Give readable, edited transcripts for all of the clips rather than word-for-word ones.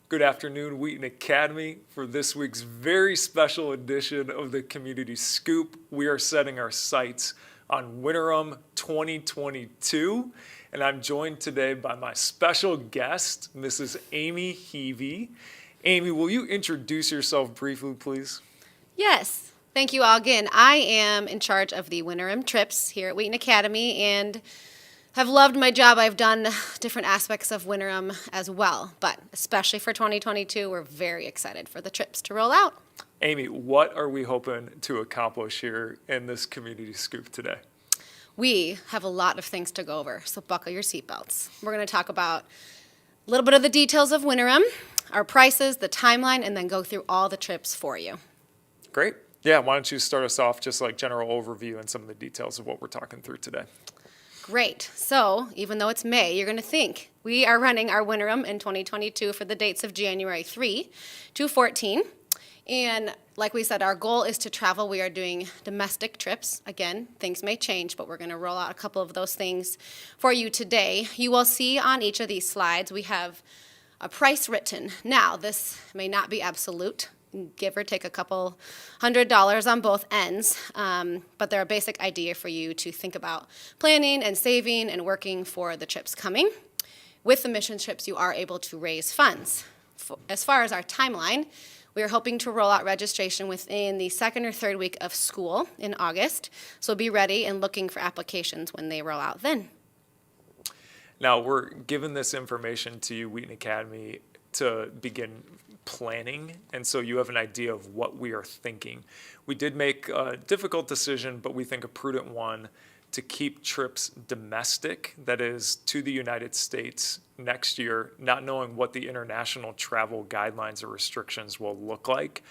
Good afternoon, Wheaton Academy. For this week's very special edition of the Community Scoop, we are setting our sights on Winterim 2022, and I'm joined today by my special guest, Mrs. Amy Heavey. Amy, will you introduce yourself briefly, please? Yes, thank you all again. I am in charge of the Winterim trips here at Wheaton Academy and have loved my job. I've done different aspects of Winterim as well, but especially for 2022, we're very excited for the trips to roll out. Amy, what are we hoping to accomplish here in this Community Scoop today? We have a lot of things to go over, so buckle your seatbelts. We're going to talk about a little bit of the details of Winterim, our prices, the timeline, and then go through all the trips for you. Great. Yeah, why don't you start us off just like general overview and some of the details of what we're talking through today. Great. So even though it's May, you're going to think we are running our Winterim in 2022 for the dates of January 3 to 14. And like we said, our goal is to travel. We are doing domestic trips. Again, things may change, but we're going to roll out a couple of those things for you today. You will see on each of these slides we have a price written. Now, this may not be absolute, give or take a couple $100 on both ends, but they're a basic idea for you to think about planning and saving and working for the trips coming. With the mission trips, you are able to raise funds. As far as our timeline, we are hoping to roll out registration within the second or third week of school in August, so be ready and looking for applications when they roll out then. Now, we're giving this information to you, Wheaton Academy, to begin planning, and so you have an idea of what we are thinking. We did make a difficult decision, but we think a prudent one, to keep trips domestic, that is, to the United States next year, not knowing what the international travel guidelines or restrictions will look like.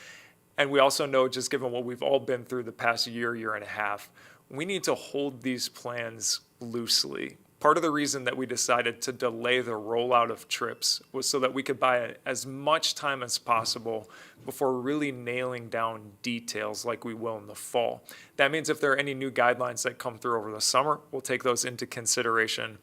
And we also know, just given what we've all been through the past year and a half, we need to hold these plans loosely. Part of the reason that we decided to delay the rollout of trips was so that we could buy as much time as possible before really nailing down details like we will in the fall. That means if there are any new guidelines that come through over the summer, we'll take those into consideration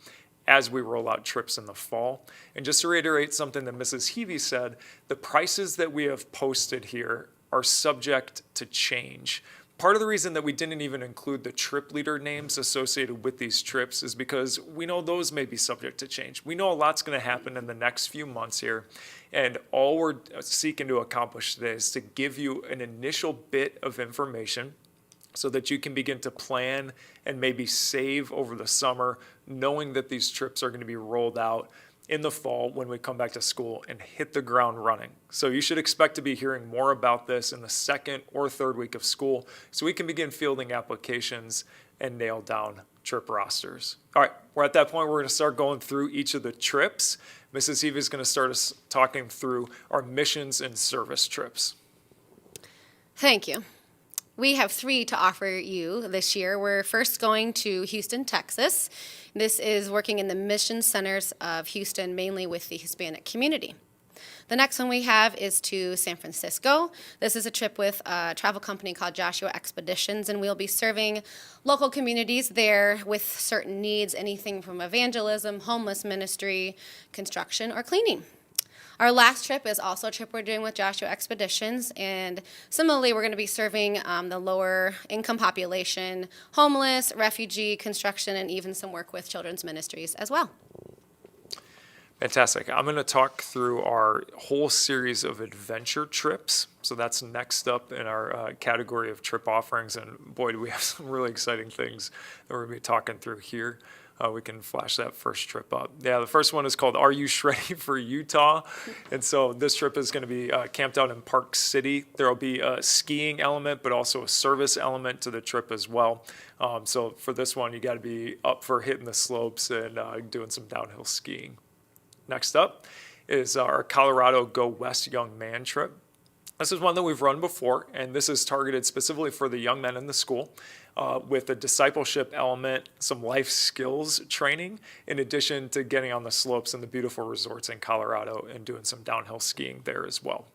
as we roll out trips in the fall. And just to reiterate something that Mrs. Heavey said, the prices that we have posted here are subject to change. Part of the reason that we didn't even include the trip leader names associated with these trips is because we know those may be subject to change. We know a lot's going to happen in the next few months here, and all we're seeking to accomplish today is to give you an initial bit of information so that you can begin to plan and maybe save over the summer, knowing that these trips are going to be rolled out in the fall when we come back to school and hit the ground running. So you should expect to be hearing more about this in the second or third week of school so we can begin fielding applications and nail down trip rosters. All right, we're at that point. We're going to start going through each of the trips. Mrs. Heavey is going to start us talking through our missions and service trips. Thank you. We have 3 to offer you this year. We're first going to Houston, Texas. This is working in the mission centers of Houston, mainly with the Hispanic community. The next one we have is to San Francisco. This is a trip with a travel company called Joshua Expeditions, and we'll be serving local communities there with certain needs, anything from evangelism, homeless ministry, construction, or cleaning. Our last trip is also a trip we're doing with Joshua Expeditions, and similarly, we're going to be serving the lower income population, homeless, refugee, construction, and even some work with children's ministries as well. Fantastic. I'm going to talk through our whole series of adventure trips. So that's next up in our category of trip offerings, and boy, do we have some really exciting things that we're going to be talking through here. We can flash that first trip up. Yeah, the first one is called Are You Ready for Utah? And so this trip is going to be camped out in Park City. There will be a skiing element, but also a service element to the trip as well. So for this one, you got to be up for hitting the slopes and doing some downhill skiing. Next up is our Colorado Go West Young Man trip. This is one that we've run before, and this is targeted specifically for the young men in the school with a discipleship element, some life skills training, in addition to getting on the slopes and the beautiful resorts in Colorado and doing some downhill skiing there as well.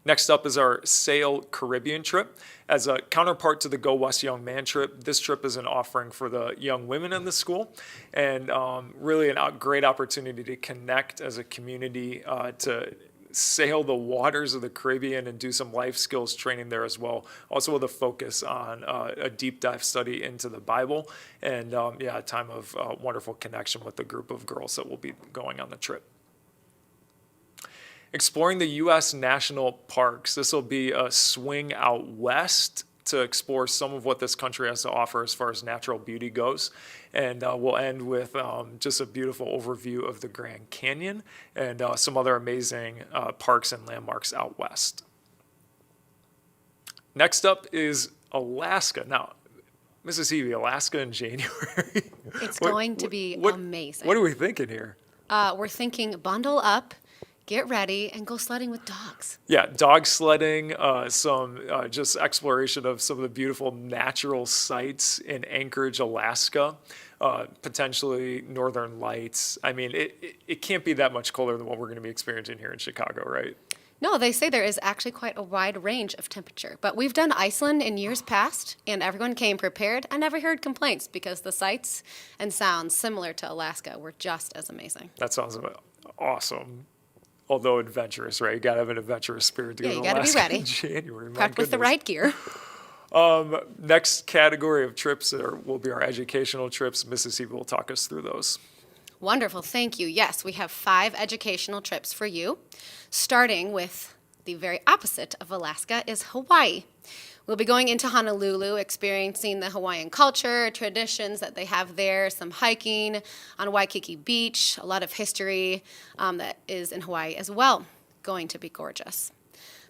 Next up is our Sail Caribbean trip. As a counterpart to the Go West Young Man trip, this trip is an offering for the young women in the school, and really a great opportunity to connect as a community, to sail the waters of the Caribbean and do some life skills training there as well. Also with a focus on a deep dive study into the Bible, and a time of wonderful connection with the group of girls that will be going on the trip. Exploring the U.S. national parks. This will be a swing out west to explore some of what this country has to offer as far as natural beauty goes. And we'll end with just a beautiful overview of the Grand Canyon and some other amazing parks and landmarks out west. Next up is Alaska. Now, Mrs. Hebe, Alaska in January. It's going to be amazing. What are we thinking here? We're thinking bundle up, get ready, and go sledding with dogs. Yeah, dog sledding, some just exploration of some of the beautiful natural sites in Anchorage, Alaska, potentially northern lights. I mean, it can't be that much colder than what we're going to be experiencing here in Chicago, right? No, they say there is actually quite a wide range of temperature. But we've done Iceland in years past, and everyone came prepared. I never heard complaints because the sights and sounds similar to Alaska were just as amazing. That sounds awesome. Although adventurous, right? You got to have an adventurous spirit to go to Alaska. You got to be ready. In January. Prepped with the right gear. Next category of trips will be our educational trips. Mrs. Hebe will talk us through those. Wonderful, thank you. Yes, we have 5 educational trips for you, starting with the very opposite of Alaska is Hawaii. We'll be going into Honolulu, experiencing the Hawaiian culture, traditions that they have there, some hiking on Waikiki Beach, a lot of history that is in Hawaii as well. Going to be gorgeous.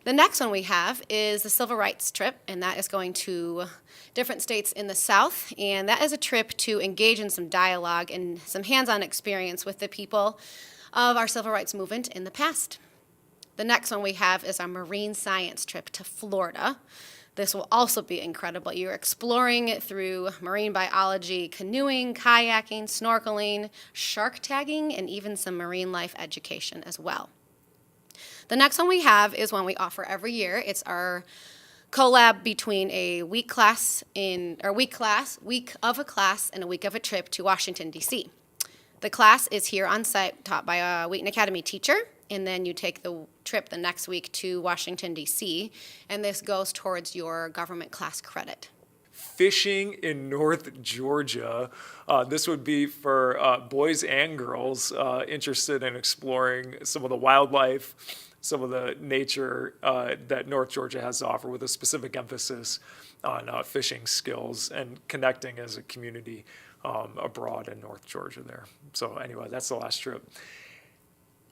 The next one we have is the Civil Rights trip, and that is going to different states in the South, and that is a trip to engage in some dialogue and some hands-on experience with the people of our civil rights movement in the past. The next one we have is our marine science trip to Florida. This will also be incredible. You're exploring through marine biology, canoeing, kayaking, snorkeling, shark tagging, and even some marine life education as well. The next one we have is one we offer every year. It's our collab between a week of a class, and a week of a trip to Washington, D.C. The class is here on site, taught by a Wheaton Academy teacher, and then you take the trip the next week to Washington, D.C., and this goes towards your government class credit. Fishing in North Georgia. This would be for boys and girls interested in exploring some of the wildlife, some of the nature that North Georgia has to offer, with a specific emphasis on fishing skills and connecting as a community abroad in North Georgia there. So anyway, that's the last trip.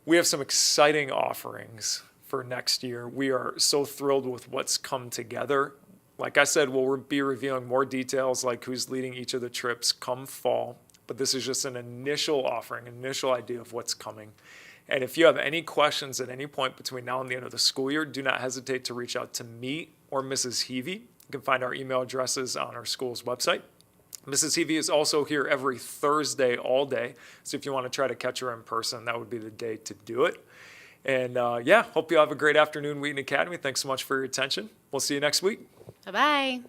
We have some exciting offerings for next year. We are so thrilled with what's come together. Like I said, we'll be revealing more details, like who's leading each of the trips come fall. But this is just an initial offering, an initial idea of what's coming. And if you have any questions at any point between now and the end of the school year, do not hesitate to reach out to me or Mrs. Hebe. You can find our email addresses on our school's website. Mrs. Hebe is also here every Thursday all day. So if you want to try to catch her in person, that would be the day to do it. And hope you have a great afternoon, Wheaton Academy. Thanks so much for your attention. We'll see you next week. Bye-bye.